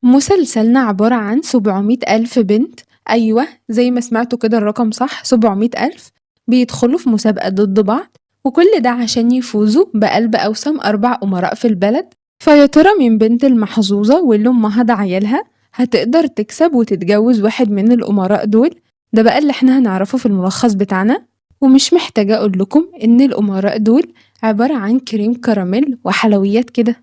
مسلسلنا عبارة عن 700,000 بنت. أيوه، زي ما سمعتوا كده الرقم صح، 700,000 بيدخلوا في مسابقة ضد بعض، وكل ده عشان يفوزوا بقلب أوسم 4 أمراء في البلد. فيا ترى مين بنت المحظوظة واللي أمها دعيالها هتقدر تكسب وتتجوز واحد من الأمراء دول؟ ده بقى اللي احنا هنعرفه في الملخص بتاعنا. ومش محتاجة أقول لكم إن الأمراء دول عبارة عن كريم كراميل وحلويات كده.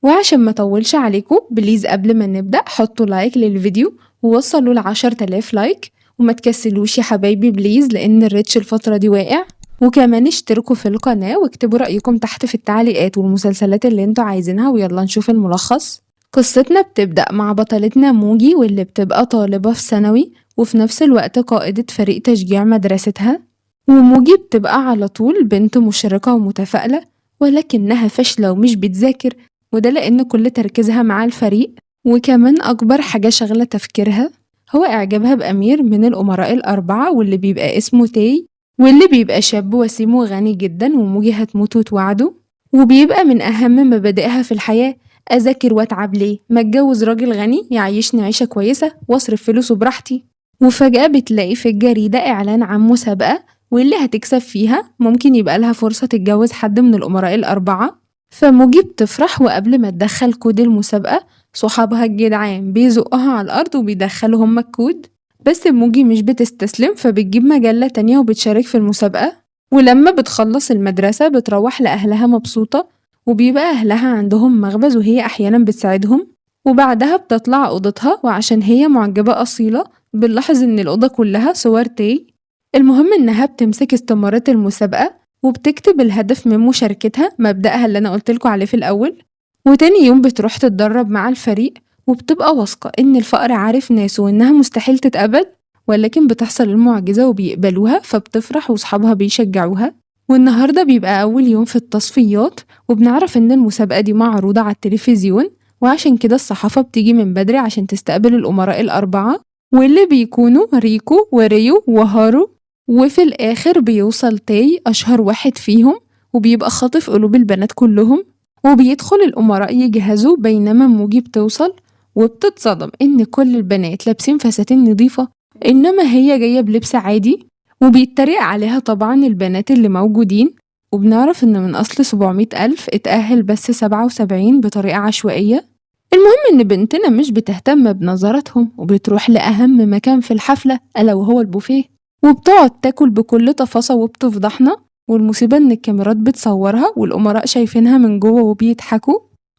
وعشان ما اطولش عليكم بليز قبل ما نبدأ حطوا لايك للفيديو ووصلوا ل10,000 لايك، وما تكسلوش يا حبايبي بليز لأن الريتش الفترة دي واقع. وكمان اشتركوا في القناة واكتبوا رأيكم تحت في التعليقات والمسلسلات اللي انتوا عايزينها، ويلا نشوف الملخص. قصتنا بتبدأ مع بطلتنا موجي، واللي بتبقى طالبة في ثانوي وفي نفس الوقت قائدة فريق تشجيع مدرستها. وموجي بتبقى على طول بنت مشرقة ومتفائلة، ولكنها فاشلة ومش بتذاكر، وده لأن كل تركيزها مع الفريق. وكمان أكبر حاجة شغلة تفكيرها هو إعجابها بأمير من الأمراء ال4، واللي بيبقى اسمه تاي، واللي بيبقى شاب وسيم وغني جدا، وموجي هتموت وتوعده. وبيبقى من أهم مبادئها في الحياة: أذاكر وأتعب ليه؟ ما اتجوز راجل غني يعيشني عيشة كويسة واصرف فلوسه براحتي. وفجأة بتلاقي في الجريدة إعلان عن مسابقة، واللي هتكسب فيها ممكن يبقى لها فرصة تتجوز حد من الأمراء ال4. فموجي بتفرح، وقبل ما تدخل كود المسابقة صحابها الجدعان بيزقها على الأرض وبيدخلوا هما الكود. بس موجي مش بتستسلم، فبتجيب مجلة تانية وبتشارك في المسابقة. ولما بتخلص المدرسة بتروح لأهلها مبسوطة، وبيبقى أهلها عندهم مخبز وهي أحيانا بتساعدهم. وبعدها بتطلع أوضتها، وعشان هي معجبة أصيلة بنلاحظ إن الأوضة كلها صور تاي. المهم إنها بتمسك استمارات المسابقة وبتكتب الهدف من مشاركتها، مبدأها اللي أنا قلتلكوا عليه في الأول. وتاني يوم بتروح تتدرب مع الفريق، وبتبقى واثقة إن الفقر عارف ناسه وإنها مستحيل تتقبل، ولكن بتحصل المعجزة وبيقبلوها، فبتفرح وصحابها بيشجعوها. والنهاردة بيبقى أول يوم في التصفيات، وبنعرف إن المسابقة دي معروضة على التلفزيون، وعشان كده الصحافة بتيجي من بدري عشان تستقبل الأمراء ال4، واللي بيكونوا ريكو وريو وهارو. وفي الآخر بيوصل تاي أشهر واحد فيهم، وبيبقى خاطف قلوب البنات كلهم. وبيدخل الأمراء يجهزوا، بينما موجي بتوصل وبتتصدم إن كل البنات لابسين فساتين نظيفة، إنما هي جاية بلبس عادي. وبيتريق عليها طبعا البنات اللي موجودين. وبنعرف إن من أصل 700,000 اتأهل بس 77 بطريقة عشوائية. المهم إن بنتنا مش بتهتم بنظراتهم، وبتروح لأهم مكان في الحفلة ألا وهو البوفيه، وبتقعد تاكل بكل تفاصيل وبتفضحنا. والمصيبة إن الكاميرات بتصورها والأمراء شايفينها من جوه وبيضحكوا،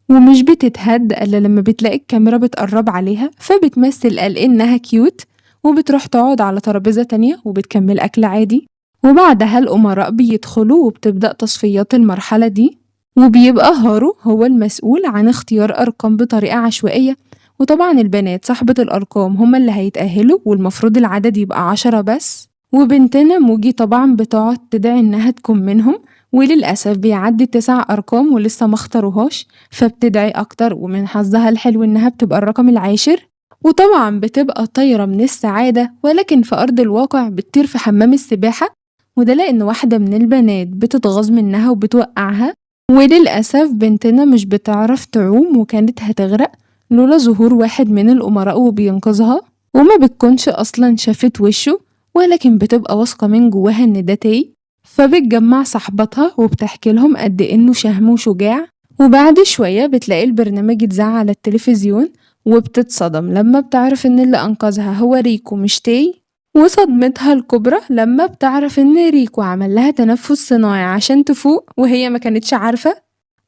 ومش بتتهد إلا لما بتلاقي الكاميرا بتقرب عليها، فبتمثل قال إنها كيوت، وبتروح تقعد على ترابيزة تانية وبتكمل أكل عادي. وبعدها الأمراء بيدخلوا وبتبدأ تصفيات المرحلة دي، وبيبقى هارو هو المسؤول عن اختيار أرقام بطريقة عشوائية. وطبعا البنات صاحبة الأرقام هما اللي هيتأهلوا، والمفروض العدد يبقى 10 بس. وبنتنا موجي طبعا بتقعد تدعي إنها تكون منهم، وللأسف بيعدي 9 أرقام ولسه ما اختاروهاش، فبتدعي أكتر، ومن حظها الحلو إنها بتبقى الرقم العاشر. وطبعا بتبقى طايرة من السعادة، ولكن في أرض الواقع بتطير في حمام السباحة، وده لأن واحدة من البنات بتتغاظ منها وبتوقعها. وللأسف بنتنا مش بتعرف تعوم، وكانت هتغرق لولا ظهور واحد من الأمراء وبينقذها. وما بتكونش أصلا شافت وشه، ولكن بتبقى واثقة من جواها إن ده تاي، فبتجمع صاحباتها وبتحكي لهم قد إنه شهم وشجاع. وبعد شوية بتلاقي البرنامج اتذاع على التلفزيون، وبتتصدم لما بتعرف إن اللي أنقذها هو ريكو مش تاي. وصدمتها الكبرى لما بتعرف إن ريكو عمل لها تنفس صناعي عشان تفوق وهي ما كانتش عارفة.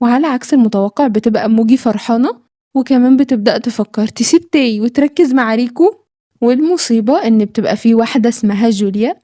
وعلى عكس المتوقع بتبقى موجي فرحانة، وكمان بتبدأ تفكر تسيب تاي وتركز مع ريكو. والمصيبة إن بتبقى في واحدة اسمها جوليا،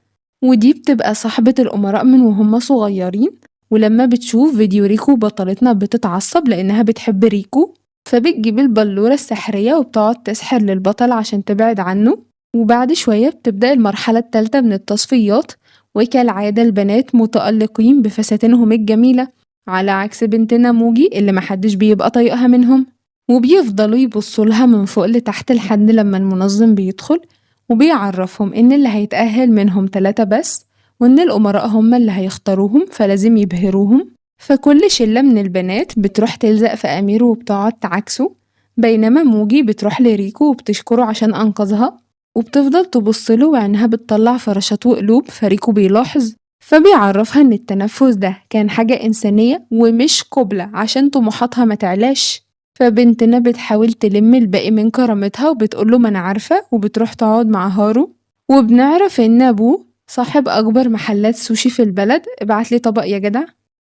ودي بتبقى صاحبة الأمراء من وهم صغيرين. ولما بتشوف فيديو ريكو بطلتنا بتتعصب لأنها بتحب ريكو، فبتجيب البلورة السحرية وبتقعد تسحر للبطل عشان تبعد عنه. وبعد شوية بتبدأ المرحلة التالتة من التصفيات، وكالعادة البنات متألقين بفساتينهم الجميلة، على عكس بنتنا موجي اللي محدش بيبقى طايقها منهم. وبيفضلوا يبصولها من فوق لتحت لحد لما المنظم بيدخل وبيعرفهم إن اللي هيتأهل منهم 3 بس، وإن الأمراء هم اللي هيختاروهم، فلازم يبهروهم. فكل شلة من البنات بتروح تلزق في أمير وبتقعد تعاكسه، بينما موجي بتروح لريكو وبتشكره عشان أنقذها، وبتفضل تبصله وعينها بتطلع فراشات وقلوب، فريكو بيلاحظ فبيعرفها إن التنفس ده كان حاجة إنسانية ومش قبلة عشان طموحاتها ما تعلاش. فبنتنا بتحاول تلم الباقي من كرامتها وبتقوله ما أنا عارفة، وبتروح تقعد مع هارو، وبنعرف إن أبوه صاحب أكبر محلات سوشي في البلد، ابعتلي طبق يا جدع.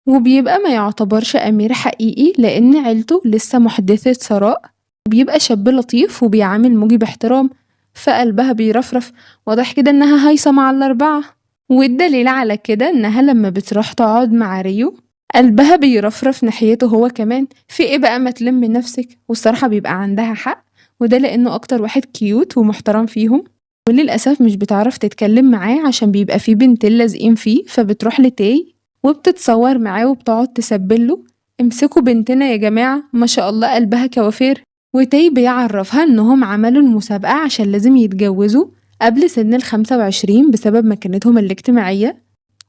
وبيبقى ما يعتبرش أمير حقيقي لأن عيلته لسه محدثة ثراء، وبيبقى شاب لطيف وبيعامل موجي باحترام، فقلبها بيرفرف، واضح كده إنها هايصة مع الأربعة. والدليل على كده إنها لما بتروح تقعد مع ريو قلبها بيرفرف ناحيته هو كمان، في ايه بقى ما تلم نفسك. والصراحة بيبقى عندها حق، وده لأنه أكتر واحد كيوت ومحترم فيهم، وللأسف مش بتعرف تتكلم معاه عشان بيبقى فيه بنتين لازقين فيه، فبتروح لتاي وبتتصور معاه وبتقعد تسبله امسكوا بنتنا يا جماعة، ما شاء الله قلبها كوافير. وتاي بيعرفها انهم عملوا المسابقة عشان لازم يتجوزوا قبل سن ال25 بسبب مكانتهم الاجتماعية،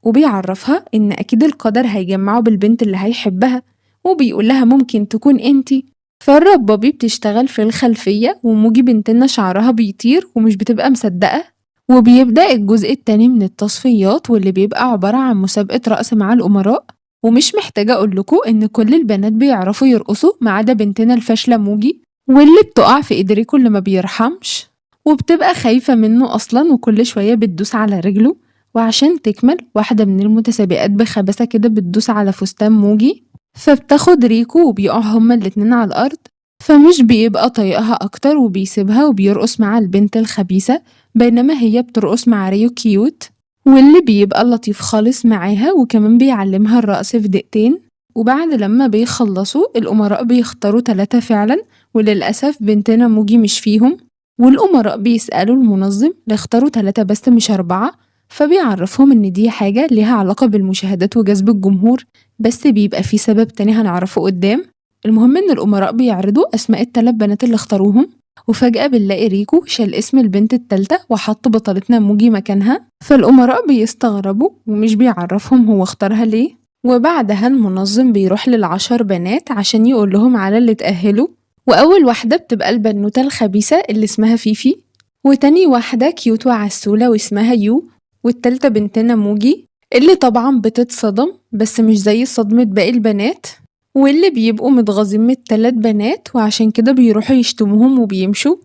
وبيعرفها ان اكيد القدر هيجمعه بالبنت اللي هيحبها، وبيقولها ممكن تكون انتي. فالربابي بتشتغل في الخلفية وموجي بنتنا شعرها بيطير ومش بتبقى مصدقة. وبيبدأ الجزء التاني من التصفيات واللي بيبقى عبارة عن مسابقة رقص مع الأمراء، ومش محتاجة أقولكوا إن كل البنات بيعرفوا يرقصوا ما عدا بنتنا الفاشلة موجي، واللي بتقع في إيد ريكو اللي ما بيرحمش، وبتبقى خايفة منه أصلا وكل شوية بتدوس على رجله. وعشان تكمل واحدة من المتسابقات بخباثة كده بتدوس على فستان موجي، فبتاخد ريكو وبيقعوا هما الاتنين على الأرض، فمش بيبقى طايقها أكتر وبيسيبها وبيرقص مع البنت الخبيثة، بينما هي بترقص مع ريو كيوت واللي بيبقى لطيف خالص معاها وكمان بيعلمها الرقص في دقيقتين. وبعد لما بيخلصوا الأمراء بيختاروا 3 فعلا، وللأسف بنتنا موجي مش فيهم، والأمراء بيسألوا المنظم لاختاروا 3 بس مش 4، فبيعرفهم إن دي حاجة ليها علاقة بالمشاهدات وجذب الجمهور، بس بيبقى في سبب تاني هنعرفه قدام. المهم إن الأمراء بيعرضوا أسماء ال3 بنات اللي اختاروهم، وفجأة بنلاقي ريكو شال اسم البنت التالتة وحط بطلتنا موجي مكانها، فالأمراء بيستغربوا ومش بيعرفهم هو اختارها ليه. وبعدها المنظم بيروح ل10 بنات عشان يقول لهم على اللي اتأهلوا، وأول واحدة بتبقى البنوتة الخبيثة اللي اسمها فيفي، وتاني واحدة كيوت وعسولة واسمها يو، والتالتة بنتنا موجي اللي طبعا بتتصدم بس مش زي صدمة باقي البنات، واللي بيبقوا متغاظين من ال3 بنات وعشان كده بيروحوا يشتموهم وبيمشوا.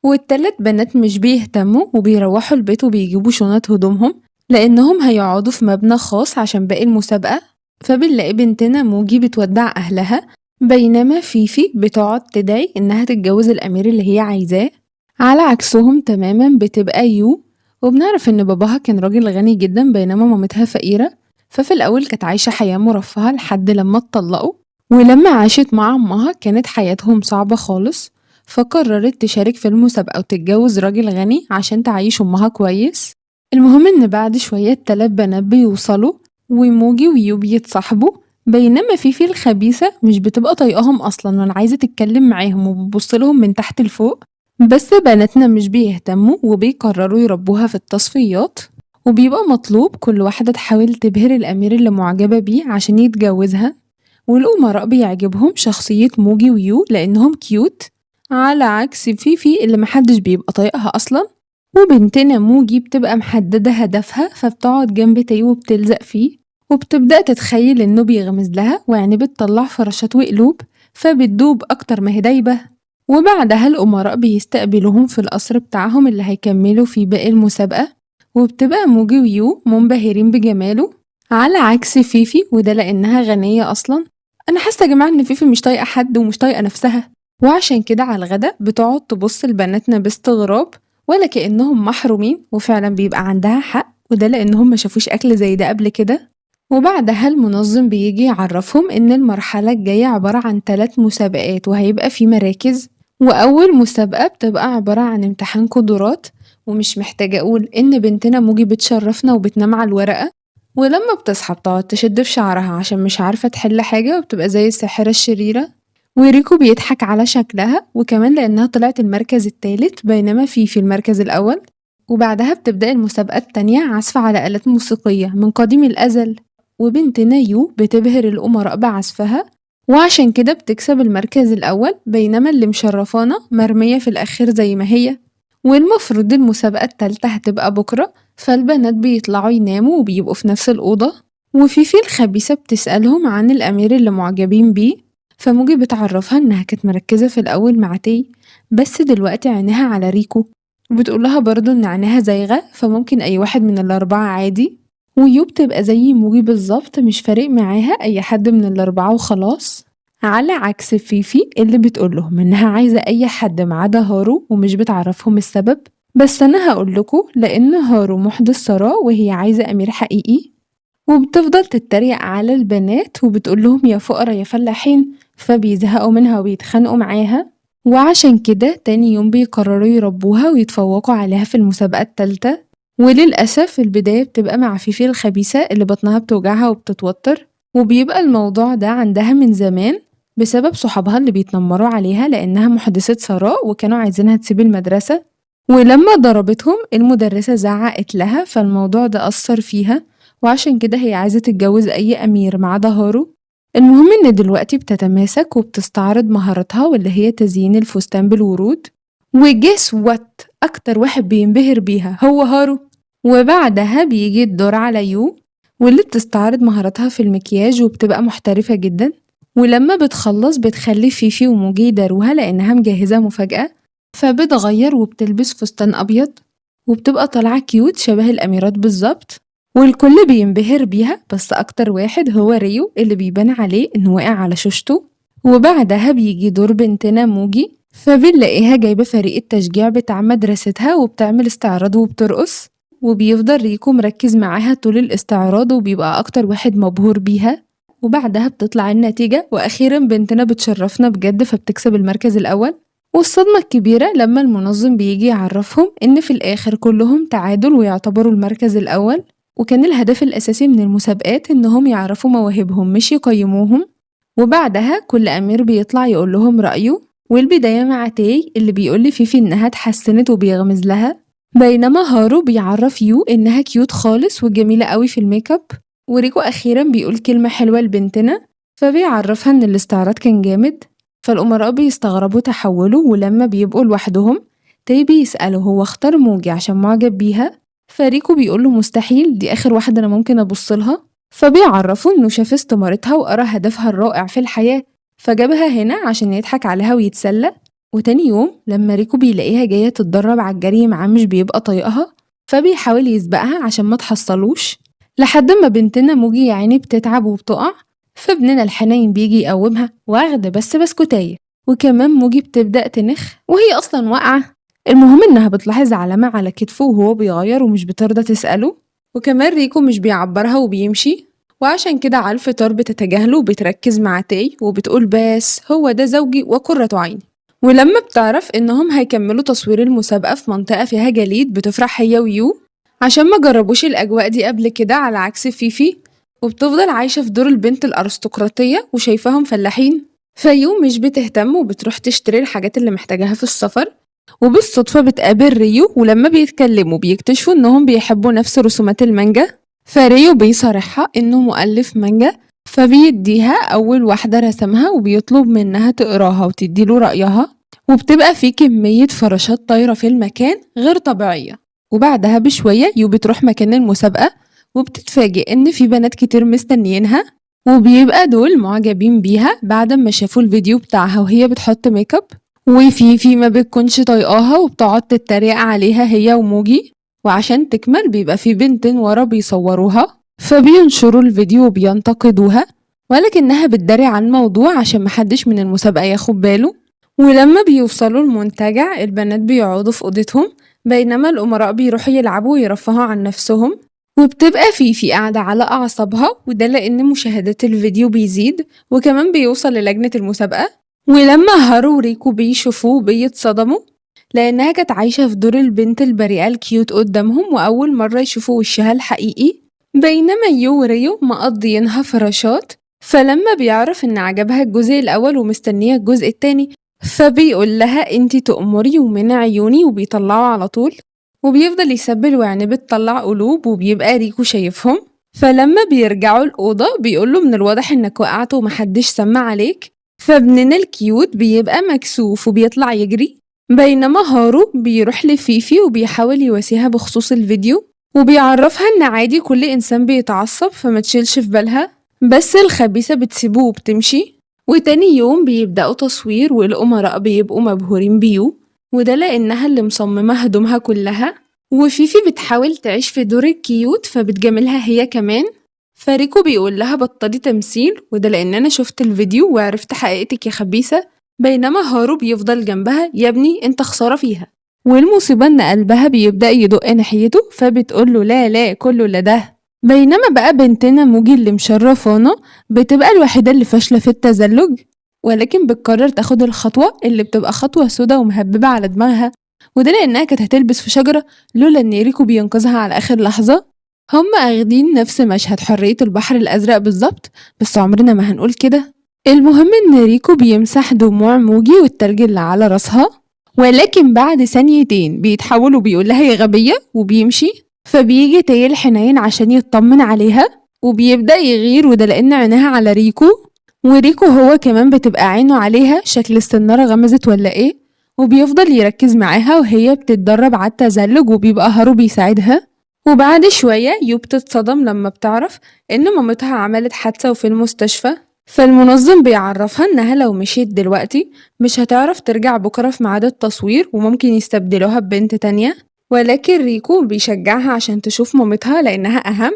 وال3 بنات مش بيهتموا وبيروحوا البيت وبيجيبوا شنط هدومهم لأنهم هيقعدوا في مبنى خاص عشان باقي المسابقة. فبنلاقي بنتنا موجي بتودع أهلها، بينما فيفي بتقعد تدعي إنها تتجوز الأمير اللي هي عايزاه، على عكسهم تماما بتبقى يو، وبنعرف إن باباها كان راجل غني جدا بينما مامتها فقيرة، ففي الأول كانت عايشة حياة مرفهة لحد لما اتطلقوا، ولما عاشت مع أمها كانت حياتهم صعبة خالص، فقررت تشارك في المسابقة وتتجوز راجل غني عشان تعيش أمها كويس. المهم إن بعد شوية ال3 بنات بيوصلوا وموجي ويو بيتصاحبوا، بينما فيفي الخبيثة مش بتبقى طايقاهم أصلا ولا عايزة تتكلم معاهم وبتبصلهم من تحت لفوق، بس بناتنا مش بيهتموا وبيقرروا يربوها في التصفيات، وبيبقى مطلوب كل واحدة تحاول تبهر الأمير اللي معجبة بيه عشان يتجوزها، والأمراء بيعجبهم شخصية موجي ويو لأنهم كيوت على عكس فيفي اللي محدش بيبقى طايقها أصلا. وبنتنا موجي بتبقى محددة هدفها فبتقعد جنب تاي وبتلزق فيه، وبتبدأ تتخيل إنه بيغمز لها ويعني بتطلع فراشات وقلوب فبتدوب أكتر ما هي دايبة. وبعدها الأمراء بيستقبلوهم في القصر بتاعهم اللي هيكملوا في باقي المسابقة، وبتبقى موجي ويو منبهرين بجماله على عكس فيفي، وده لأنها غنية أصلا. أنا حاسة يا جماعة إن فيفي مش طايقة حد ومش طايقة نفسها، وعشان كده على الغدا بتقعد تبص لبناتنا باستغراب ولا كأنهم محرومين، وفعلا بيبقى عندها حق، وده لأنهم ما شافوش أكل زي ده قبل كده. وبعدها المنظم بيجي يعرفهم إن المرحلة الجاية عبارة عن 3 مسابقات وهيبقى في مراكز، وأول مسابقة بتبقى عبارة عن امتحان قدرات، ومش محتاجة أقول إن بنتنا موجي بتشرفنا وبتنام على الورقة، ولما بتصحى بتقعد تشد في شعرها عشان مش عارفة تحل حاجة وبتبقى زي الساحرة الشريرة، وريكو بيضحك على شكلها وكمان لأنها طلعت المركز الثالث بينما في المركز الأول. وبعدها بتبدأ المسابقة التانية عزف على آلات موسيقية من قديم الأزل، وبنتنا يو بتبهر الأمراء بعزفها وعشان كده بتكسب المركز الأول، بينما اللي مشرفانا مرمية في الآخر زي ما هي. والمفروض المسابقة التالتة هتبقى بكرة، فالبنات بيطلعوا يناموا وبيبقوا في نفس الأوضة، وفيفي الخبيثة بتسألهم عن الأمير اللي معجبين بيه، فموجي بتعرفها إنها كانت مركزة في الأول مع تي، بس دلوقتي عينيها على ريكو، وبتقولها برضه إن عينيها زايغة فممكن أي واحد من الأربعة عادي. ويو بتبقى زي موجي بالظبط، مش فارق معاها أي حد من الأربعة وخلاص، على عكس فيفي اللي بتقولهم إنها عايزة أي حد ما عدا هارو ومش بتعرفهم السبب. بس أنا هقولكوا لأن هارو محدث ثراء وهي عايزة أمير حقيقي، وبتفضل تتريق على البنات وبتقولهم يا فقرا يا فلاحين، فبيزهقوا منها وبيتخانقوا معاها. وعشان كده تاني يوم بيقرروا يربوها ويتفوقوا عليها في المسابقة التالتة. وللأسف البداية بتبقى مع فيفي الخبيثة اللي بطنها بتوجعها وبتتوتر، وبيبقى الموضوع ده عندها من زمان بسبب صحابها اللي بيتنمروا عليها لأنها محدثة ثراء وكانوا عايزينها تسيب المدرسة، ولما ضربتهم المدرسة زعقت لها، فالموضوع ده أثر فيها، وعشان كده هي عايزة تتجوز أي أمير ما عدا هارو. المهم إن دلوقتي بتتماسك وبتستعرض مهاراتها واللي هي تزيين الفستان بالورود، وجيس وات أكتر واحد بينبهر بيها هو هارو. وبعدها بيجي الدور على يو، واللي بتستعرض مهاراتها في المكياج وبتبقى محترفة جدا، ولما بتخلص بتخلي فيفي وموجي يداروها لأنها مجهزة مفاجأة، فبتغير وبتلبس فستان أبيض وبتبقى طالعة كيوت شبه الأميرات بالظبط، والكل بينبهر بيها، بس أكتر واحد هو ريو اللي بيبان عليه إنه واقع على شوشته. وبعدها بيجي دور بنتنا موجي، فبنلاقيها جايبة فريق التشجيع بتاع مدرستها وبتعمل استعراض وبترقص، وبيفضل ريكو مركز معاها طول الاستعراض وبيبقى أكتر واحد مبهور بيها. وبعدها بتطلع النتيجة وأخيرا بنتنا بتشرفنا بجد فبتكسب المركز الأول. والصدمة الكبيرة لما المنظم بيجي يعرفهم إن في الآخر كلهم تعادل ويعتبروا المركز الأول، وكان الهدف الأساسي من المسابقات إنهم يعرفوا مواهبهم مش يقيموهم. وبعدها كل أمير بيطلع يقول لهم رأيه، والبداية مع تاي اللي بيقول لفيفي إنها اتحسنت وبيغمز لها، بينما هارو بيعرف يو إنها كيوت خالص وجميلة قوي في الميك اب، وريكو أخيرا بيقول كلمة حلوة لبنتنا فبيعرفها إن الاستعراض كان جامد. فالأمراء بيستغربوا تحوله، ولما بيبقوا لوحدهم تاي بيسأله هو اختار موجي عشان معجب بيها، فريكو بيقوله مستحيل، دي آخر واحدة أنا ممكن أبصلها، فبيعرفوا إنه شاف استمارتها وقرا هدفها الرائع في الحياة فجابها هنا عشان يضحك عليها ويتسلى. وتاني يوم لما ريكو بيلاقيها جاية تتدرب على الجري معاه مش بيبقى طايقها، فبيحاول يسبقها عشان ما تحصلوش، لحد ما بنتنا موجي يا عيني بتتعب وبتقع، فابننا الحنين بيجي يقومها واخدة بس بسكوتية، وكمان موجي بتبدأ تنخ وهي أصلا واقعة. المهم إنها بتلاحظ علامة على كتفه وهو بيغير ومش بترضى تسأله، وكمان ريكو مش بيعبرها وبيمشي، وعشان كده على الفطار بتتجاهله وبتركز مع تاي وبتقول بس هو ده زوجي وقرة عيني. ولما بتعرف إنهم هيكملوا تصوير المسابقة في منطقة فيها جليد بتفرح هي ويو عشان ما جربوش الأجواء دي قبل كده على عكس فيفي، وبتفضل عايشة في دور البنت الأرستقراطية وشايفاهم فلاحين. فيو مش بتهتم وبتروح تشتري الحاجات اللي محتاجاها في السفر، وبالصدفة بتقابل ريو، ولما بيتكلموا بيكتشفوا إنهم بيحبوا نفس رسومات المانجا، فريو بيصارحها إنه مؤلف مانجا فبيديها أول واحدة رسمها وبيطلب منها تقراها وتديله رأيها، وبتبقى في كمية فراشات طايرة في المكان غير طبيعية. وبعدها بشوية يو بتروح مكان المسابقة وبتتفاجئ إن في بنات كتير مستنيينها، وبيبقى دول معجبين بيها بعد ما شافوا الفيديو بتاعها وهي بتحط ميك اب، وفي ما بتكونش طايقاها وبتقعد تتريق عليها هي وموجي، وعشان تكمل بيبقى في بنتين ورا بيصوروها فبينشروا الفيديو وبينتقدوها، ولكنها بتداري عن الموضوع عشان محدش من المسابقة ياخد باله. ولما بيوصلوا المنتجع البنات بيقعدوا في أوضتهم بينما الأمراء بيروحوا يلعبوا ويرفهوا عن نفسهم، وبتبقى في قاعدة على أعصابها، وده لأن مشاهدات الفيديو بيزيد وكمان بيوصل للجنة المسابقة. ولما هارو وريكو بيشوفوه بيتصدموا لأنها كانت عايشة في دور البنت البريئة الكيوت قدامهم وأول مرة يشوفوا وشها الحقيقي، بينما يو وريو مقضيينها فراشات. فلما بيعرف إن عجبها الجزء الأول ومستنية الجزء التاني فبيقول لها انتي تأمري ومن عيوني، وبيطلعوا على طول وبيفضل يسبل وعينيه بتطلع قلوب وبيبقى ريكو شايفهم. فلما بيرجعوا الأوضة بيقوله من الواضح إنك وقعت ومحدش سمع عليك، فابننا الكيوت بيبقى مكسوف وبيطلع يجري، بينما هارو بيروح لفيفي وبيحاول يواسيها بخصوص الفيديو وبيعرفها إن عادي كل إنسان بيتعصب فما تشيلش في بالها، بس الخبيثة بتسيبه وبتمشي. وتاني يوم بيبدأوا تصوير والأمراء بيبقوا مبهورين بيو، وده لأنها اللي مصممة هدومها كلها، وفيفي بتحاول تعيش في دور الكيوت فبتجاملها هي كمان. فريكو بيقول لها بطلي تمثيل، وده لأن أنا شفت الفيديو وعرفت حقيقتك يا خبيثة، بينما هارو بيفضل جنبها يا ابني انت خسارة فيها. والمصيبة إن قلبها بيبدأ يدق ناحيته فبتقوله لا لا كله لا ده. بينما بقى بنتنا موجي اللي مشرفانا بتبقى الوحيدة اللي فاشلة في التزلج، ولكن بتقرر تاخد الخطوة اللي بتبقى خطوة سودا ومهببة على دماغها، وده لأنها كانت هتلبس في شجرة لولا إن ريكو بينقذها على آخر لحظة. هما أخدين نفس مشهد حرية البحر الأزرق بالظبط، بس عمرنا ما هنقول كده. المهم إن ريكو بيمسح دموع موجي والتلج اللي على راسها، ولكن بعد ثانيتين بيتحول وبيقول لها يا غبية وبيمشي. فبيجي تاي الحنين عشان يطمن عليها وبيبدأ يغير، وده لأن عينها على ريكو، وريكو هو كمان بتبقى عينه عليها، شكل السنارة غمزت ولا ايه، وبيفضل يركز معاها وهي بتتدرب على التزلج وبيبقى هارو بيساعدها. وبعد شوية يو بتتصدم لما بتعرف إن مامتها عملت حادثة وفي المستشفى، فالمنظم بيعرفها إنها لو مشيت دلوقتي مش هتعرف ترجع بكرة في ميعاد التصوير وممكن يستبدلوها ببنت تانية، ولكن ريكو بيشجعها عشان تشوف مامتها لأنها أهم،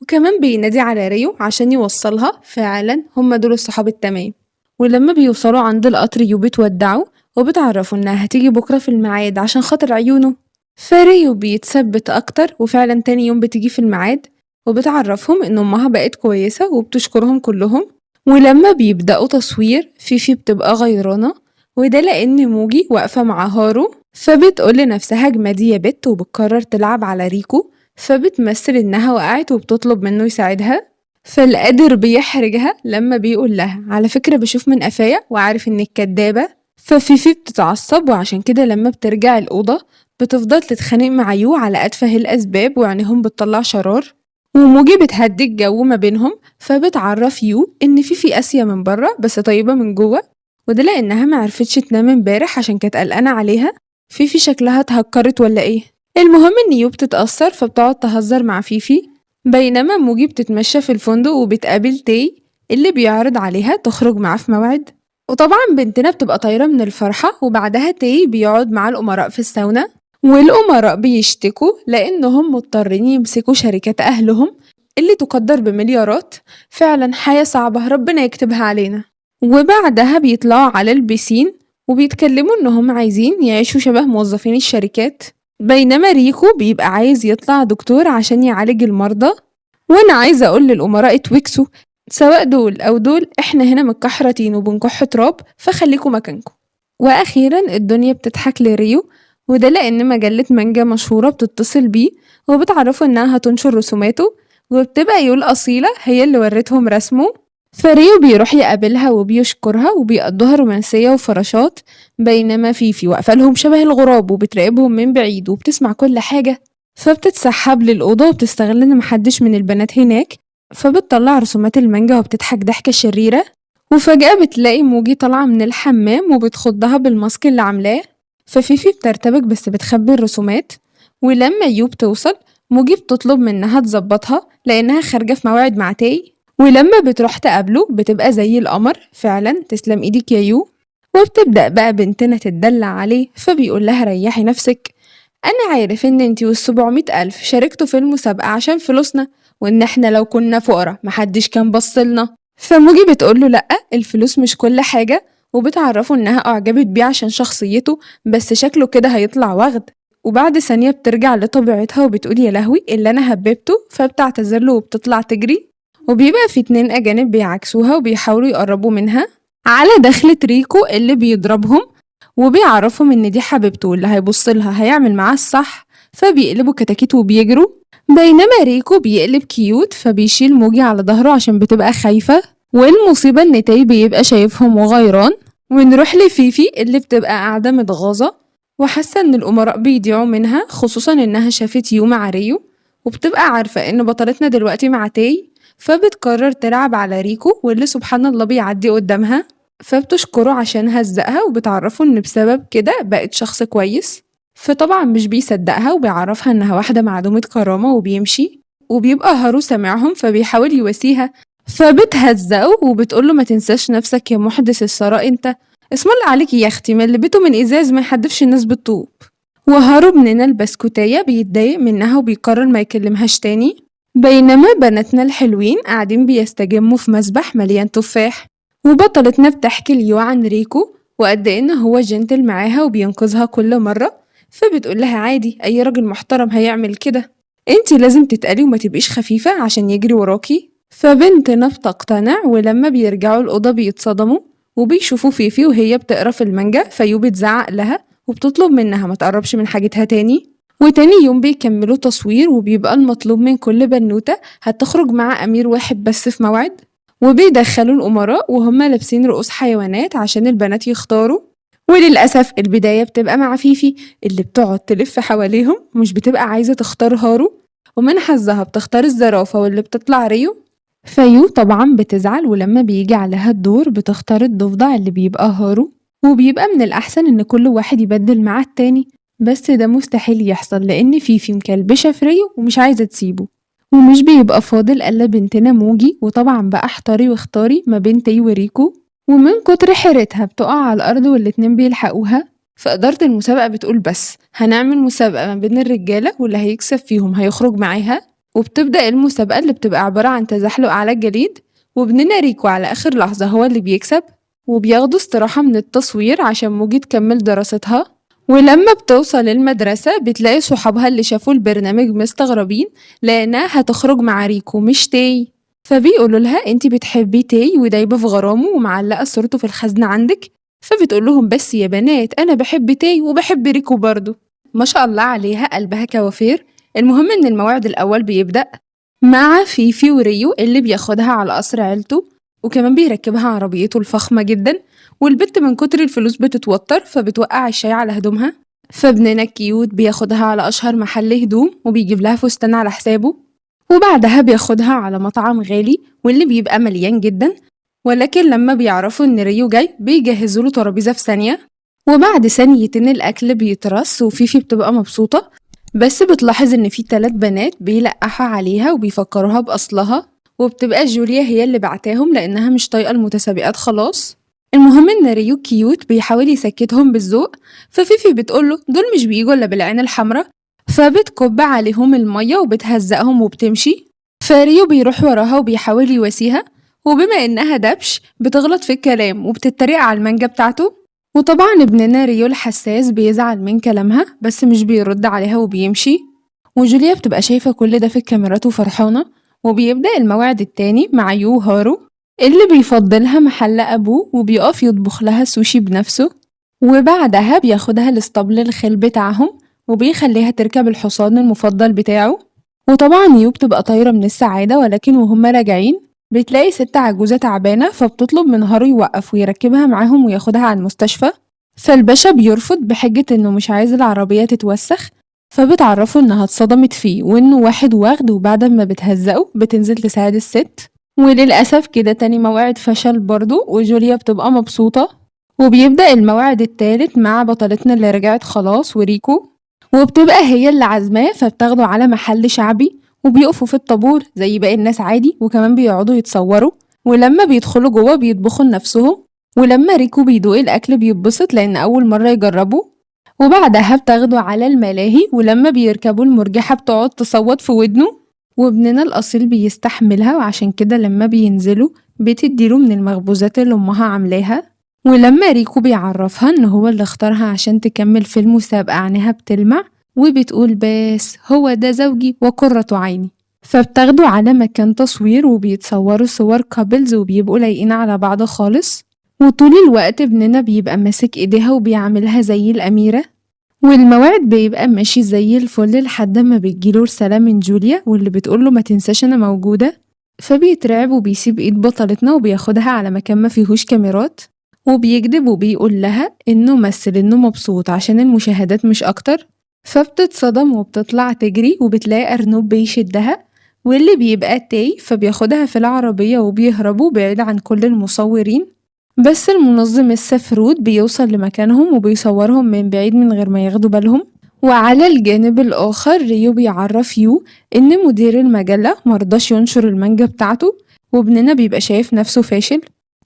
وكمان بينادي على ريو عشان يوصلها، فعلا هما دول الصحاب التمام. ولما بيوصلوا عند القطر يو بتودعه وبتعرفوا إنها هتيجي بكرة في الميعاد عشان خاطر عيونه، فريو بيتثبت أكتر وفعلا تاني يوم بتيجي في الميعاد وبتعرفهم إن أمها بقت كويسة وبتشكرهم كلهم. ولما بيبدأوا تصوير فيفي بتبقى غيرانة، وده لأن موجي واقفة مع هارو، فبتقول لنفسها اجمدي يا بت وبتقرر تلعب على ريكو، فبتمثل إنها وقعت وبتطلب منه يساعدها. فالقادر بيحرجها لما بيقول لها على فكرة بشوف من قفايا وعارف إنك كدابة، ففيفي بتتعصب وعشان كده لما بترجع الأوضة بتفضل تتخانق مع يو على أتفه الأسباب وعينيهم بتطلع شرار، وموجي بتهدي الجو ما بينهم فبتعرف يو إن فيفي قاسية من بره بس طيبة من جوه، وده لأنها معرفتش تنام امبارح عشان كانت قلقانة عليها. فيفي شكلها اتهكرت ولا ايه. المهم إن يو بتتأثر فبتقعد تهزر مع فيفي، بينما موجي بتتمشى في الفندق وبتقابل تاي اللي بيعرض عليها تخرج معاه في موعد، وطبعا بنتنا بتبقى طايرة من الفرحة. وبعدها تاي بيقعد مع الأمراء في الساونا، والأمراء بيشتكوا لأنهم مضطرين يمسكوا شركات أهلهم اللي تقدر بمليارات، فعلا حياة صعبة ربنا يكتبها علينا. وبعدها بيطلعوا على البسين وبيتكلموا إنهم عايزين يعيشوا شبه موظفين الشركات، بينما ريكو بيبقى عايز يطلع دكتور عشان يعالج المرضى. وأنا عايزة أقول للأمراء اتوكسوا، سواء دول أو دول احنا هنا متكحرتين وبنكح تراب فخليكوا مكانكم. وأخيرا الدنيا بتضحك لريو، وده لأن مجلة مانجا مشهورة بتتصل بيه وبتعرفه إنها هتنشر رسوماته، وبتبقى يول أصيلة هي اللي ورتهم رسمه. فريو بيروح يقابلها وبيشكرها وبيقضوها رومانسية وفراشات، بينما فيفي واقفة لهم شبه الغراب وبتراقبهم من بعيد وبتسمع كل حاجة، فبتتسحب للأوضة وبتستغل إن محدش من البنات هناك، فبتطلع رسومات المانجا وبتضحك ضحكة شريرة. وفجأة بتلاقي موجي طالعة من الحمام وبتخضها بالماسك اللي عاملاه، ففيفي بترتبك بس بتخبي الرسومات. ولما يو بتوصل موجي بتطلب منها تظبطها لأنها خارجة في موعد مع تاي، ولما بتروح تقابله بتبقى زي القمر فعلا، تسلم ايدك يا يو. وبتبدأ بقى بنتنا تتدلع عليه فبيقول لها ريحي نفسك، أنا عارف إن انتي وال700,000 شاركتوا في المسابقة عشان فلوسنا، وإن احنا لو كنا فقراء محدش كان بصلنا. فموجي بتقوله لأ الفلوس مش كل حاجة، وبتعرفه إنها أعجبت بيه عشان شخصيته بس شكله كده هيطلع وغد. وبعد ثانية بترجع لطبيعتها وبتقول يا لهوي اللي أنا هببته، فبتعتذرله وبتطلع تجري. وبيبقى في 2 أجانب بيعكسوها وبيحاولوا يقربوا منها على دخلة ريكو اللي بيضربهم، وبيعرفهم إن دي حبيبته واللي هيبصلها هيعمل معاه الصح، فبيقلبوا كتاكيت وبيجروا. بينما ريكو بيقلب كيوت فبيشيل موجي على ظهره عشان بتبقى خايفة. والمصيبة إن تاي بيبقى شايفهم وغيران. ونروح لفيفي اللي بتبقى قاعدة متغاظة وحاسة إن الأمراء بيضيعوا منها، خصوصا إنها شافت يو مع ريو، وبتبقى عارفة إن بطلتنا دلوقتي مع تاي، فبتقرر تلعب على ريكو واللي سبحان الله بيعدي قدامها، فبتشكره عشان هزقها وبتعرفه إن بسبب كده بقت شخص كويس. فطبعا مش بيصدقها وبيعرفها إنها واحدة معدومة كرامة وبيمشي. وبيبقى هارو سامعهم فبيحاول يواسيها، فبتهزقه وبتقوله ما تنساش نفسك يا محدث الثراء انت، اسم الله عليكي يا اختي ما اللي بيته من ازاز ما يحدفش الناس بالطوب. وهارو ابننا البسكوتية بيتضايق منها وبيقرر ما يكلمهاش تاني، بينما بناتنا الحلوين قاعدين بيستجموا في مسبح مليان تفاح. وبطلتنا بتحكي ليو عن ريكو وقد ايه ان هو جنتل معاها وبينقذها كل مرة، فبتقول لها عادي اي راجل محترم هيعمل كده، انتي لازم تتقلي وما تبقيش خفيفة عشان يجري وراكي. فبنتنا بتقتنع ولما بيرجعوا الأوضة بيتصدموا وبيشوفوا فيفي وهي بتقرا في المانجا، فيو بتزعق لها وبتطلب منها ما تقربش من حاجتها تاني. وتاني يوم بيكملوا تصوير وبيبقى المطلوب من كل بنوتة هتخرج مع أمير واحد بس في موعد، وبيدخلوا الأمراء وهم لابسين رؤوس حيوانات عشان البنات يختاروا. وللأسف البداية بتبقى مع فيفي اللي بتقعد تلف حواليهم ومش بتبقى عايزة تختار هارو، ومن حظها بتختار الزرافة واللي بتطلع ريو. فيو طبعا بتزعل ولما بيجي عليها الدور بتختار الضفدع اللي بيبقى هارو، وبيبقى من الأحسن إن كل واحد يبدل مع التاني، بس ده مستحيل يحصل لأن فيفي مكلبشة في ريو ومش عايزة تسيبه. ومش بيبقى فاضل إلا بنتنا موجي، وطبعا بقى احتاري واختاري ما بين تاي وريكو، ومن كتر حيرتها بتقع على الأرض والاتنين بيلحقوها. فإدارة المسابقة بتقول بس هنعمل مسابقة ما بين الرجالة واللي هيكسب فيهم هيخرج معاها. وبتبدأ المسابقة اللي بتبقى عبارة عن تزحلق على الجليد، وابننا ريكو على آخر لحظة هو اللي بيكسب. وبياخدوا استراحة من التصوير عشان موجي تكمل دراستها. ولما بتوصل المدرسة بتلاقي صحابها اللي شافوا البرنامج مستغربين لأنها هتخرج مع ريكو مش تاي، فبيقولوا لها انتي بتحبي تاي ودايبة في غرامه ومعلقة صورته في الخزنة عندك. فبتقول لهم بس يا بنات أنا بحب تاي وبحب ريكو برضه. ما شاء الله عليها قلبها كوافير. المهم إن الموعد الأول بيبدأ مع فيفي وريو اللي بياخدها على قصر عيلته وكمان بيركبها عربيته الفخمة جدا، والبت من كتر الفلوس بتتوتر فبتوقع الشاي على هدومها. فابننا الكيوت بياخدها على أشهر محل هدوم وبيجيب لها فستان على حسابه، وبعدها بياخدها على مطعم غالي واللي بيبقى مليان جدا، ولكن لما بيعرفوا إن ريو جاي بيجهزوا له ترابيزة في ثانية. وبعد ثانيتين الأكل بيترص وفيفي بتبقى مبسوطة، بس بتلاحظ إن في 3 بنات بيلقحوا عليها وبيفكروها بأصلها، وبتبقى جوليا هي اللي بعتاهم لأنها مش طايقة المتسابقات خلاص. المهم إن ريو كيوت بيحاول يسكتهم بالذوق، ففيفي بتقوله دول مش بيجوا إلا بالعين الحمراء، فبتكب عليهم المية وبتهزقهم وبتمشي. فريو بيروح وراها وبيحاول يواسيها، وبما إنها دبش بتغلط في الكلام وبتتريق على المانجا بتاعته. وطبعا ابننا ريو الحساس بيزعل من كلامها بس مش بيرد عليها وبيمشي. وجوليا بتبقى شايفة كل ده في الكاميرات وفرحانة. وبيبدأ الموعد التاني مع يو هارو اللي بيفضلها محل أبوه وبيقف يطبخ لها سوشي بنفسه، وبعدها بياخدها لاسطبل الخيل بتاعهم وبيخليها تركب الحصان المفضل بتاعه. وطبعا يو بتبقى طايرة من السعادة، ولكن وهم راجعين بتلاقي ست عجوزة تعبانة فبتطلب من هارو يوقف ويركبها معاهم وياخدها على المستشفى. فالباشا بيرفض بحجة انه مش عايز العربية تتوسخ، فبتعرفه انها اتصدمت فيه وانه واحد واخد، وبعد ما بتهزقه بتنزل تساعد الست. وللأسف كده تاني موعد فشل برضه وجوليا بتبقى مبسوطة. وبيبدأ الموعد التالت مع بطلتنا اللي رجعت خلاص وريكو، وبتبقى هي اللي عازماه فبتاخده على محل شعبي وبيقفوا في الطابور زي باقي الناس عادي وكمان بيقعدوا يتصوروا. ولما بيدخلوا جوه بيطبخوا لنفسهم، ولما ريكو بيدوق الأكل بيتبسط لأن أول مرة يجربه. وبعدها بتاخده على الملاهي ولما بيركبوا المرجحة بتقعد تصوت في ودنه، وابننا الأصيل بيستحملها وعشان كده لما بينزلوا بتديله من المخبوزات اللي أمها عاملاها. ولما ريكو بيعرفها إن هو اللي اختارها عشان تكمل في المسابقة عينيها بتلمع وبتقول بس هو ده زوجي وقرة عيني. فبتاخده على مكان تصوير وبيتصوروا صور كابلز وبيبقوا لايقين على بعض خالص، وطول الوقت ابننا بيبقى ماسك ايديها وبيعملها زي الأميرة. والموعد بيبقى ماشي زي الفل لحد ما بتجيله رسالة من جوليا واللي بتقوله ما تنساش أنا موجودة. فبيترعب وبيسيب ايد بطلتنا وبياخدها على مكان ما فيهوش كاميرات، وبيكذب وبيقول لها انه مثل انه مبسوط عشان المشاهدات مش اكتر. فبتتصدم وبتطلع تجري وبتلاقي أرنوب بيشدها، واللي بيبقى تاي فبياخدها في العربية وبيهربوا بعيد عن كل المصورين. بس المنظم السفروت بيوصل لمكانهم وبيصورهم من بعيد من غير ما ياخدوا بالهم. وعلى الجانب الآخر ريو بيعرف يو إن مدير المجلة مرضاش ينشر المانجا بتاعته، وابننا بيبقى شايف نفسه فاشل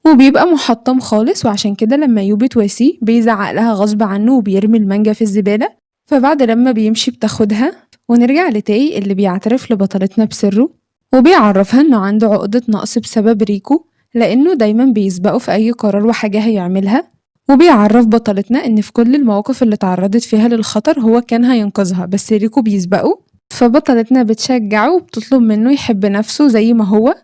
وبيبقى محطم خالص، وعشان كده لما يو بتواسيه بيزعق لها غصب عنه وبيرمي المانجا في الزبالة. فبعد لما بيمشي بتاخدها. ونرجع لتاي اللي بيعترف لبطلتنا بسره وبيعرفها إنه عنده عقدة نقص بسبب ريكو، لأنه دايما بيسبقه في أي قرار وحاجة هيعملها. وبيعرف بطلتنا إن في كل المواقف اللي تعرضت فيها للخطر هو كان هينقذها بس ريكو بيسبقه. فبطلتنا بتشجعه وبتطلب منه يحب نفسه زي ما هو،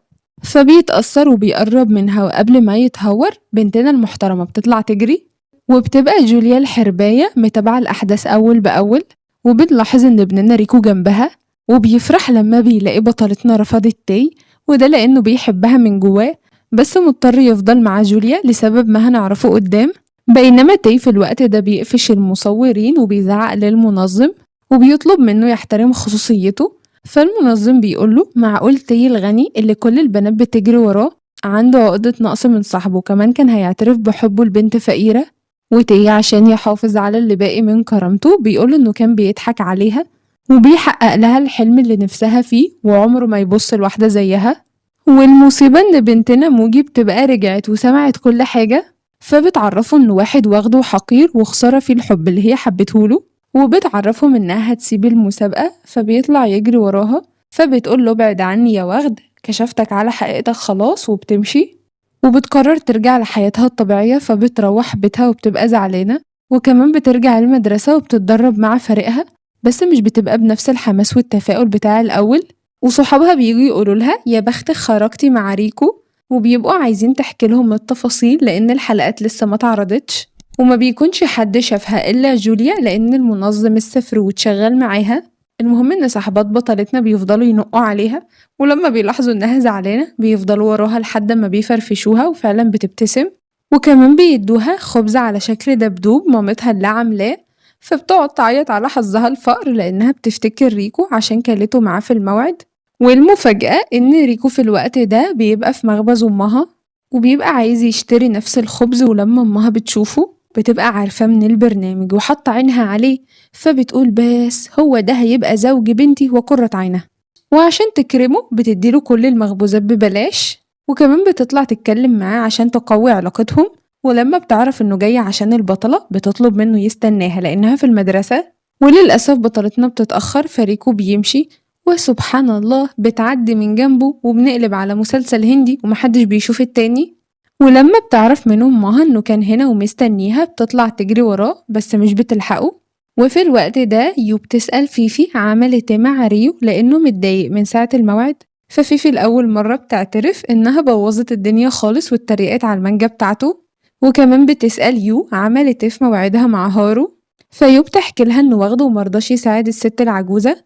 فبيتأثر وبيقرب منها. وقبل ما يتهور بنتنا المحترمة بتطلع تجري، وبتبقى جوليا الحرباية متابعة الأحداث أول بأول، وبنلاحظ إن ابننا ريكو جنبها وبيفرح لما بيلاقي بطلتنا رفضت تاي، وده لأنه بيحبها من جواه بس مضطر يفضل مع جوليا لسبب ما هنعرفه قدام. بينما تاي في الوقت ده بيقفش المصورين وبيزعق للمنظم وبيطلب منه يحترم خصوصيته. فالمنظم بيقوله معقول تاي الغني اللي كل البنات بتجري وراه عنده عقدة نقص من صاحبه كمان كان هيعترف بحبه لبنت فقيرة؟ وتاي عشان يحافظ على اللي باقي من كرامته بيقول إنه كان بيضحك عليها وبيحقق لها الحلم اللي نفسها فيه وعمره ما يبص لواحدة زيها. والمصيبة إن بنتنا موجي بتبقى رجعت وسمعت كل حاجة، فبتعرفه إنه واحد واخده حقير وخسارة فيه الحب اللي هي حبتهوله، وبتعرفهم إنها هتسيب المسابقة. فبيطلع يجري وراها فبتقوله ابعد عني يا وغد، كشفتك على حقيقتك خلاص، وبتمشي. وبتقرر ترجع لحياتها الطبيعية فبتروح بيتها وبتبقى زعلانة، وكمان بترجع المدرسة وبتتدرب مع فريقها بس مش بتبقى بنفس الحماس والتفاؤل بتاع الأول. وصحابها بييجوا يقولوا لها يا بختك خرجتي مع ريكو، وبيبقوا عايزين تحكي لهم التفاصيل لأن الحلقات لسه ما اتعرضتش، وما بيكونش حد شافها إلا جوليا لأن المنظم السفروت شغال معاها. المهم إن صاحبات بطلتنا بيفضلوا ينقوا عليها، ولما بيلاحظوا إنها زعلانة بيفضلوا وراها لحد ما بيفرفشوها وفعلا بتبتسم. وكمان بيدوها خبز على شكل دبدوب مامتها اللي عاملاه، فبتقعد تعيط على حظها الفقر لأنها بتفتكر ريكو عشان كلته معاه في الموعد. والمفاجأة إن ريكو في الوقت ده بيبقى في مخبز أمها وبيبقى عايز يشتري نفس الخبز، ولما أمها بتشوفه بتبقى عارفة من البرنامج وحاطة عينها عليه، فبتقول بس هو ده هيبقى زوج بنتي وقرة عينها. وعشان تكرمه بتديله كل المخبوزات ببلاش، وكمان بتطلع تتكلم معاه عشان تقوي علاقتهم. ولما بتعرف إنه جاي عشان البطلة بتطلب منه يستناها لأنها في المدرسة. وللأسف بطلتنا بتتأخر فريكو بيمشي، وسبحان الله بتعدي من جنبه وبنقلب على مسلسل هندي ومحدش بيشوف التاني. ولما بتعرف من أمها إنه كان هنا ومستنيها بتطلع تجري وراه بس مش بتلحقه. وفي الوقت ده يو بتسأل فيفي عملت ايه مع ريو لأنه متضايق من ساعة الموعد. ففيفي لأول مرة بتعترف إنها بوظت الدنيا خالص واتريقت على المانجا بتاعته. وكمان بتسأل يو عملت ايه في موعدها مع هارو، فيو بتحكي لها إنه واخده ومرضاش يساعد الست العجوزة.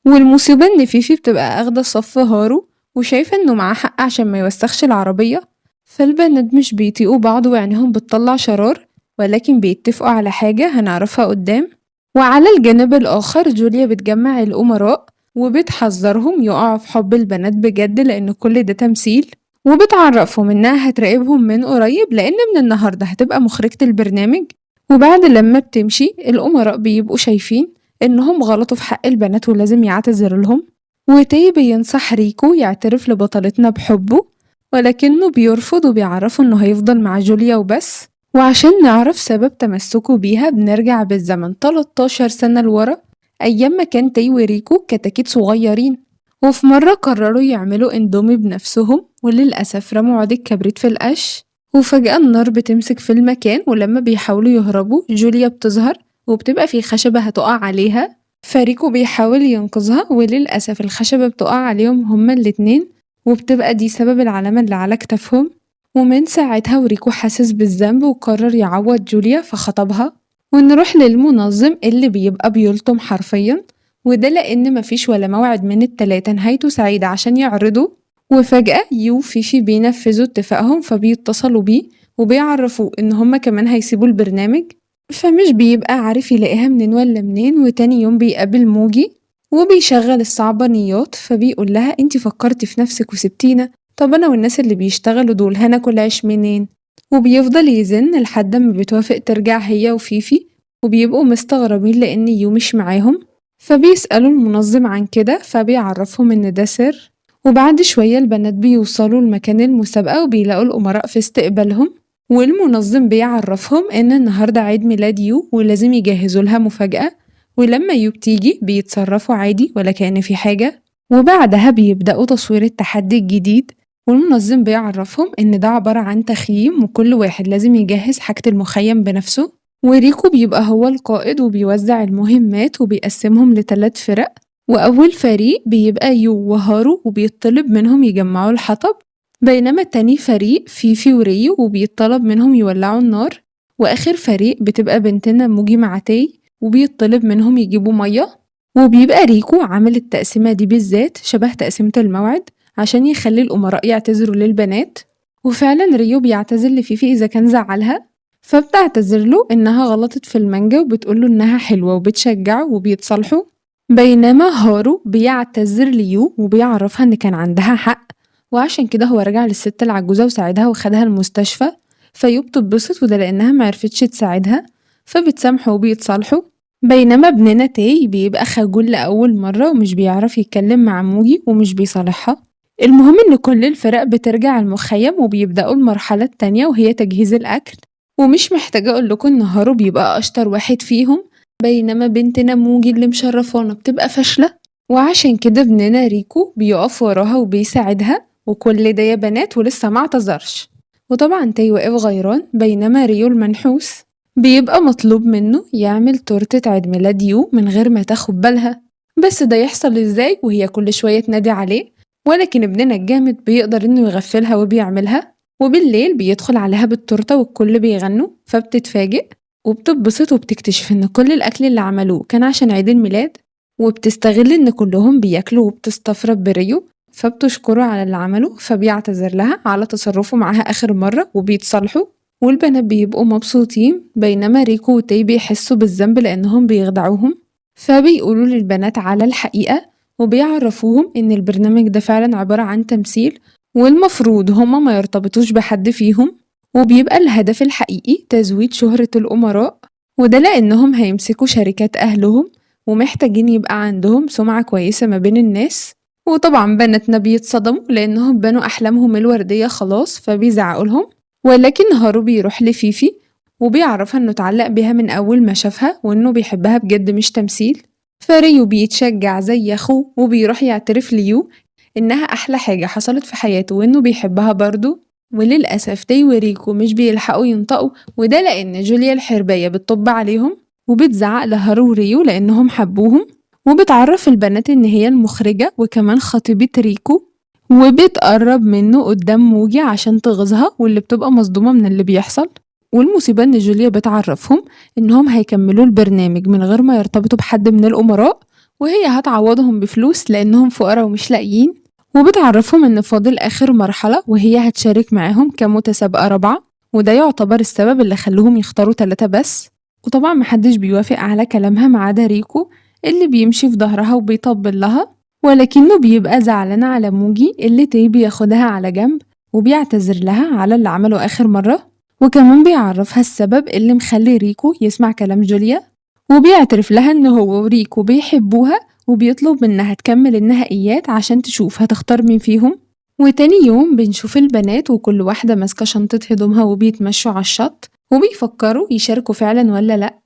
والمصيبة إن فيفي بتبقى أخدة صف هارو وشايفة إنه معاه حق عشان ما يوسخش العربية. فالبنات مش بيطيقوا بعض وعينيهم بتطلع شرار، ولكن بيتفقوا على حاجة هنعرفها قدام. وعلى الجانب الآخر جوليا بتجمع الأمراء وبتحذرهم يقعوا في حب البنات بجد لأن كل ده تمثيل، وبتعرفهم إنها هتراقبهم من قريب لأن من النهاردة هتبقى مخرجة البرنامج. وبعد لما بتمشي الأمراء بيبقوا شايفين إنهم غلطوا في حق البنات ولازم يعتذر لهم. وتاي بينصح ريكو يعترف لبطلتنا بحبه، ولكنه بيرفض وبيعرفه إنه هيفضل مع جوليا وبس. وعشان نعرف سبب تمسكه بيها بنرجع بالزمن 13 سنة لورا، أيام ما كان تاي وريكو كتاكيت صغيرين، وفي مرة قرروا يعملوا اندومي بنفسهم وللأسف رموا عود الكبريت في القش، وفجأة النار بتمسك في المكان. ولما بيحاولوا يهربوا جوليا بتظهر وبتبقى في خشبة هتقع عليها، فريكو بيحاول ينقذها وللأسف الخشبة بتقع عليهم هما الاتنين، وبتبقى دي سبب العلامة اللي على كتافهم. ومن ساعتها وريكو حاسس بالذنب وقرر يعوض جوليا فخطبها. ونروح للمنظم اللي بيبقى بيلطم حرفيا، وده لأن مفيش ولا موعد من التلاتة نهايته سعيدة عشان يعرضوا. وفجأة يو وفيفي بينفذوا اتفاقهم فبيتصلوا بيه وبيعرفوا إن هما كمان هيسيبوا البرنامج. فمش بيبقى عارف يلاقيها منين ولا منين، وتاني يوم بيقابل موجي وبيشغل الصعبانيات، فبيقول لها انتي فكرتي في نفسك وسبتينا، طب انا والناس اللي بيشتغلوا دول هناكل عيش منين؟ وبيفضل يزن لحد ما بتوافق ترجع هي وفيفي، وبيبقوا مستغربين لان يو مش معاهم، فبيسألوا المنظم عن كده فبيعرفهم ان ده سر. وبعد شوية البنات بيوصلوا لمكان المسابقة وبيلاقوا الأمراء في استقبالهم، والمنظم بيعرفهم إن النهاردة عيد ميلاد يو ولازم يجهزوا لها مفاجأة، ولما يو بتيجي بيتصرفوا عادي ولا كأن في حاجة. وبعدها بيبدأوا تصوير التحدي الجديد، والمنظم بيعرفهم إن ده عبارة عن تخييم وكل واحد لازم يجهز حاجة المخيم بنفسه، وريكو بيبقى هو القائد وبيوزع المهمات وبيقسمهم ل3 فرق، وأول فريق بيبقى يو وهارو وبيطلب منهم يجمعوا الحطب، بينما تاني فريق فيفي وريو وبيطلب منهم يولعوا النار، وآخر فريق بتبقى بنتنا موجي مع تاي وبيطلب منهم يجيبوا مية. وبيبقى ريكو عامل التقسيمة دي بالذات شبه تقسيمة الموعد عشان يخلي الأمراء يعتذروا للبنات، وفعلا ريو بيعتذر لفيفي إذا كان زعلها، فبتعتذر له إنها غلطت في المانجا وبتقوله إنها حلوة وبتشجعه وبيتصالحوا، بينما هارو بيعتذر ليو وبيعرفها إن كان عندها حق، وعشان كده هو رجع للست العجوزة وساعدها وخدها المستشفى، فيو بتتبسط وده لأنها معرفتش تساعدها، فبتسامحه وبيتصالحوا. بينما ابننا تاي بيبقى خجول لأول مرة ومش بيعرف يتكلم مع موجي ومش بيصالحها. المهم إن كل الفرق بترجع المخيم وبيبدأوا المرحلة التانية وهي تجهيز الأكل، ومش محتاجة أقولكوا إن هارو بيبقى أشطر واحد فيهم، بينما بنتنا موجي اللي مشرفانا بتبقى فاشلة، وعشان كده ابننا ريكو بيقف وراها وبيساعدها، وكل ده يا بنات ولسه ما اعتذرش. وطبعا تاي واقف غيران، بينما ريو المنحوس بيبقى مطلوب منه يعمل تورتة عيد ميلاد يو من غير ما تاخد بالها، بس ده يحصل ازاي وهي كل شوية تنادي عليه، ولكن ابننا الجامد بيقدر انه يغفلها وبيعملها، وبالليل بيدخل عليها بالتورتة والكل بيغنوا، فبتتفاجئ وبتتبسط وبتكتشف ان كل الاكل اللي عملوه كان عشان عيد الميلاد، وبتستغل ان كلهم بياكلوا وبتستفرد بريو، فبتشكره على اللي عمله فبيعتذر لها على تصرفه معاها آخر مرة وبيتصالحوا، والبنات بيبقوا مبسوطين، بينما ريكو وتاي بيحسوا بالذنب لأنهم بيخدعوهم، فبيقولوا للبنات على الحقيقة وبيعرفوهم إن البرنامج ده فعلا عبارة عن تمثيل، والمفروض هما ما يرتبطوش بحد فيهم، وبيبقى الهدف الحقيقي تزويد شهرة الأمراء، وده لأنهم هيمسكوا شركات أهلهم ومحتاجين يبقى عندهم سمعة كويسة ما بين الناس. وطبعا بناتنا بيتصدموا لأنهم بنوا أحلامهم الوردية خلاص فبيزعقوا لهم، ولكن هارو بيروح لفيفي وبيعرفها إنه اتعلق بيها من أول ما شافها وإنه بيحبها بجد مش تمثيل، فريو بيتشجع زي أخوه وبيروح يعترف ليو إنها أحلى حاجة حصلت في حياته وإنه بيحبها برضه. وللأسف تاي وريكو مش بيلحقوا ينطقوا، وده لأن جوليا الحرباية بتطب عليهم وبتزعق لهارو وريو لأنهم حبوهم، وبتعرف البنات إن هي المخرجة وكمان خطيبة ريكو، وبتقرب منه قدام موجي عشان تغيظها واللي بتبقى مصدومة من اللي بيحصل. والمصيبة إن جوليا بتعرفهم إنهم هيكملوا البرنامج من غير ما يرتبطوا بحد من الأمراء، وهي هتعوضهم بفلوس لأنهم فقراء ومش لاقيين، وبتعرفهم إن فاضل آخر مرحلة وهي هتشارك معاهم كمتسابقة رابعة، وده يعتبر السبب اللي خلوهم يختاروا 3 بس. وطبعا محدش بيوافق على كلامها ما عدا ريكو اللي بيمشي في ظهرها وبيطبل لها، ولكنه بيبقى زعلان على موجي اللي تاي بياخدها على جنب وبيعتذر لها على اللي عمله آخر مرة، وكمان بيعرفها السبب اللي مخلي ريكو يسمع كلام جوليا، وبيعترف لها إن هو وريكو بيحبوها وبيطلب منها تكمل النهائيات عشان تشوف هتختار مين فيهم. وتاني يوم بنشوف البنات وكل واحدة ماسكة شنطة هدومها وبيتمشوا على الشط وبيفكروا يشاركوا فعلا ولا لأ،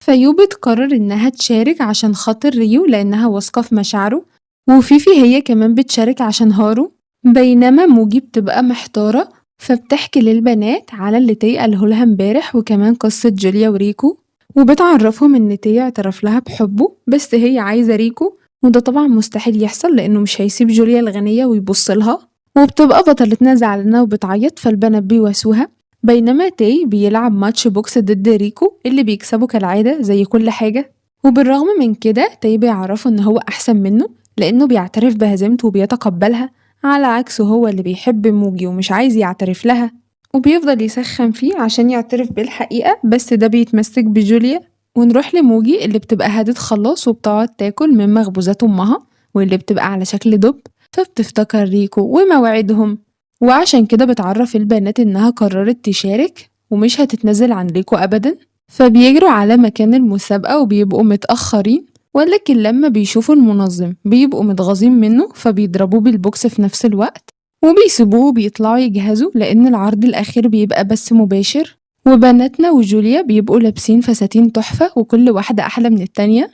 فيو بتقرر إنها تشارك عشان خاطر ريو لأنها واثقة في مشاعره، وفيفي هي كمان بتشارك عشان هارو، بينما موجي بتبقى محتارة فبتحكي للبنات على اللي تاي قالهولها امبارح وكمان قصة جوليا وريكو، وبتعرفهم إن تاي اعترف لها بحبه بس هي عايزة ريكو، وده طبعا مستحيل يحصل لأنه مش هيسيب جوليا الغنية ويبصلها، وبتبقى بطلتنا زعلانة وبتعيط فالبنات بيواسوها، بينما تاي بيلعب ماتش بوكس ضد ريكو اللي بيكسبه كالعادة زي كل حاجة، وبالرغم من كده تاي بيعرفه إن هو أحسن منه لأنه بيعترف بهزيمته وبيتقبلها، على عكسه هو اللي بيحب موجي ومش عايز يعترف لها. وبيفضل يسخن فيه عشان يعترف بالحقيقة، بس ده بيتمسك بجوليا. ونروح لموجي اللي بتبقى هادت خلاص وبتقعد تاكل من مخبوزات أمها واللي بتبقى على شكل دب، فبتفتكر ريكو ومواعيدهم، وعشان كده بتعرف البنات إنها قررت تشارك ومش هتتنازل عن ريكو أبدا. فبيجروا على مكان المسابقة وبيبقوا متأخرين، ولكن لما بيشوفوا المنظم بيبقوا متغاظين منه فبيضربوه بالبوكس في نفس الوقت وبيسيبوه وبيطلعوا يجهزوا لأن العرض الأخير بيبقى بس مباشر. وبناتنا وجوليا بيبقوا لابسين فساتين تحفة وكل واحدة أحلى من التانية،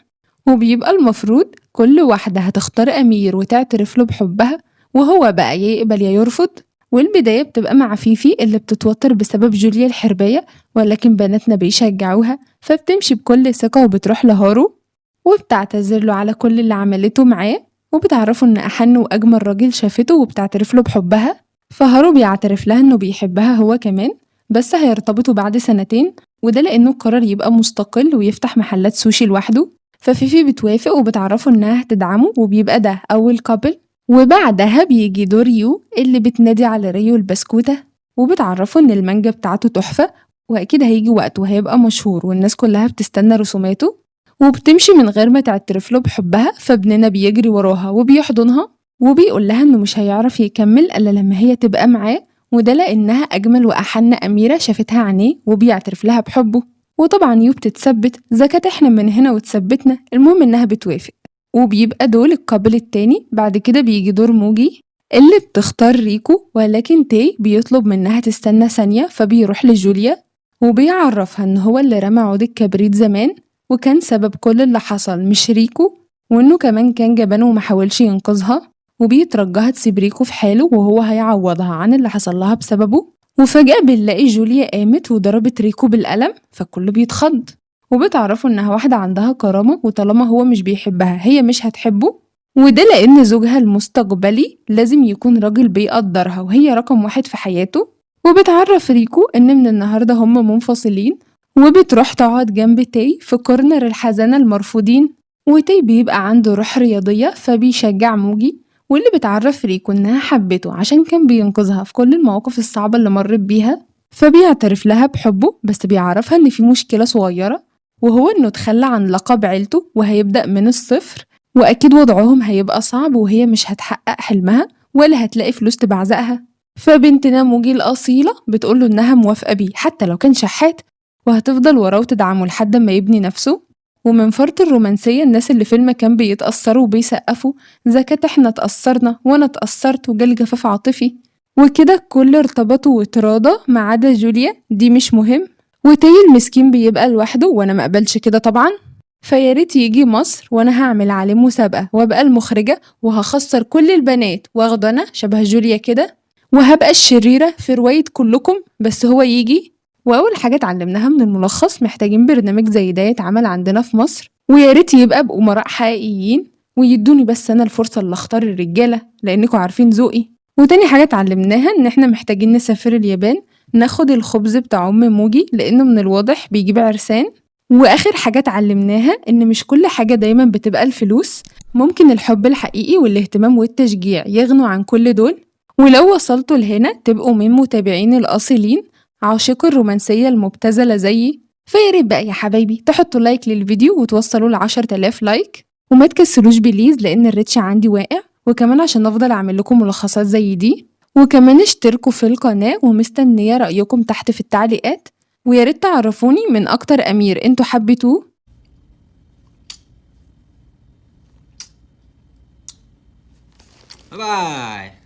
وبيبقى المفروض كل واحدة هتختار أمير وتعترف له بحبها، وهو بقى يا يقبل يا يرفض. والبداية بتبقى مع فيفي اللي بتتوتر بسبب جوليا الحربية، ولكن بناتنا بيشجعوها فبتمشي بكل ثقة وبتروح لهارو وبتعتذر له على كل اللي عملته معاه، وبتعرفه إن أحن وأجمل راجل شافته وبتعترف له بحبها. فهارو بيعترف لها إنه بيحبها هو كمان، بس هيرتبطوا بعد 2 سنين، وده لأنه قرر يبقى مستقل ويفتح محلات سوشي لوحده. ففيفي بتوافق وبتعرفه إنها هتدعمه وبيبقى ده أول كابل. وبعدها بيجي دور يو اللي بتنادي على ريو البسكوتة وبتعرفه إن المانجا بتاعته تحفة وأكيد هيجي وقت وهيبقى مشهور والناس كلها بتستنى رسوماته، وبتمشي من غير ما تعترف له بحبها. فابننا بيجري وراها وبيحضنها وبيقول لها إنه مش هيعرف يكمل إلا لما هي تبقى معاه، وده لأنها أجمل وأحن أميرة شافتها عينيه وبيعترف لها بحبه. وطبعا يو بتتثبت إذا كانت إحنا من هنا وتثبتنا، المهم إنها بتوافق. وبيبقى دول القابل التاني. بعد كده بيجي دور موجي اللي بتختار ريكو، ولكن تاي بيطلب منها تستنى ثانية فبيروح لجوليا وبيعرفها إن هو اللي رمى عود الكبريت زمان وكان سبب كل اللي حصل مش ريكو، وإنه كمان كان جبان ومحاولش ينقذها، وبيترجاها تسيب ريكو في حاله وهو هيعوضها عن اللي حصل لها بسببه. وفجأة بنلاقي جوليا قامت وضربت ريكو بالقلم فالكل بيتخض، وبتعرفه إنها واحدة عندها كرامة وطالما هو مش بيحبها هي مش هتحبه، وده لأن زوجها المستقبلي لازم يكون راجل بيقدرها وهي رقم 1 في حياته. وبتعرف ريكو إن من النهاردة هم منفصلين، وبتروح تقعد جنب تاي في كورنر الحزانة المرفوضين. وتاي بيبقى عنده روح رياضية فبيشجع موجي، واللي بتعرف ريكو إنها حبته عشان كان بينقذها في كل المواقف الصعبة اللي مرت بيها، فبيعترف لها بحبه بس بيعرفها إن في مشكلة صغيرة، وهو إنه تخلى عن لقب عيلته وهيبدأ من الصفر، وأكيد وضعهم هيبقى صعب وهي مش هتحقق حلمها ولا هتلاقي فلوس تبعزقها. فبنتنا موجي الأصيلة بتقوله إنها موافقة بيه حتى لو كان شحات، وهتفضل وراه وتدعمه لحد ما يبني نفسه. ومن فرط الرومانسية الناس اللي في المكان بيتأثروا وبيسقفوا إذا كانت احنا اتأثرنا وأنا اتأثرت وجالي جفاف عاطفي، وكده الكل ارتبطوا وتراضى ما عدا جوليا دي مش مهم. وتاي المسكين بيبقى لوحده وأنا مقبلش كده طبعا، فياريت يجي مصر وأنا هعمل عليه مسابقة وأبقى المخرجة وهخسر كل البنات واخده أنا شبه جوليا كده وهبقى الشريرة في رواية كلكم، بس هو يجي. وأول حاجة اتعلمناها من الملخص محتاجين برنامج زي ده يتعمل عندنا في مصر، وياريت يبقى بأمراء حقيقيين ويدوني بس أنا الفرصة اللي أختار الرجالة لأنكم عارفين ذوقي. وتاني حاجة اتعلمناها إن احنا محتاجين نسافر اليابان ناخد الخبز بتاع أم موجي لأنه من الواضح بيجيب عرسان. وآخر حاجة اتعلمناها إن مش كل حاجة دايما بتبقى الفلوس، ممكن الحب الحقيقي والاهتمام والتشجيع يغنوا عن كل دول. ولو وصلتوا لهنا تبقوا من متابعين الأصيلين عاشقوا الرومانسية المبتذلة زيي، فياريت بقى يا حبايبي تحطوا لايك للفيديو وتوصلوا ل10,000 لايك، وما تكسلوش بليز لأن الريتش عندي واقع، وكمان عشان أفضل أعمل لكم ملخصات زي دي. وكمان اشتركوا في القناة ومستنية رأيكم تحت في التعليقات، وياريت تعرفوني من أكتر أمير انتوا حبيتوه. باي باي.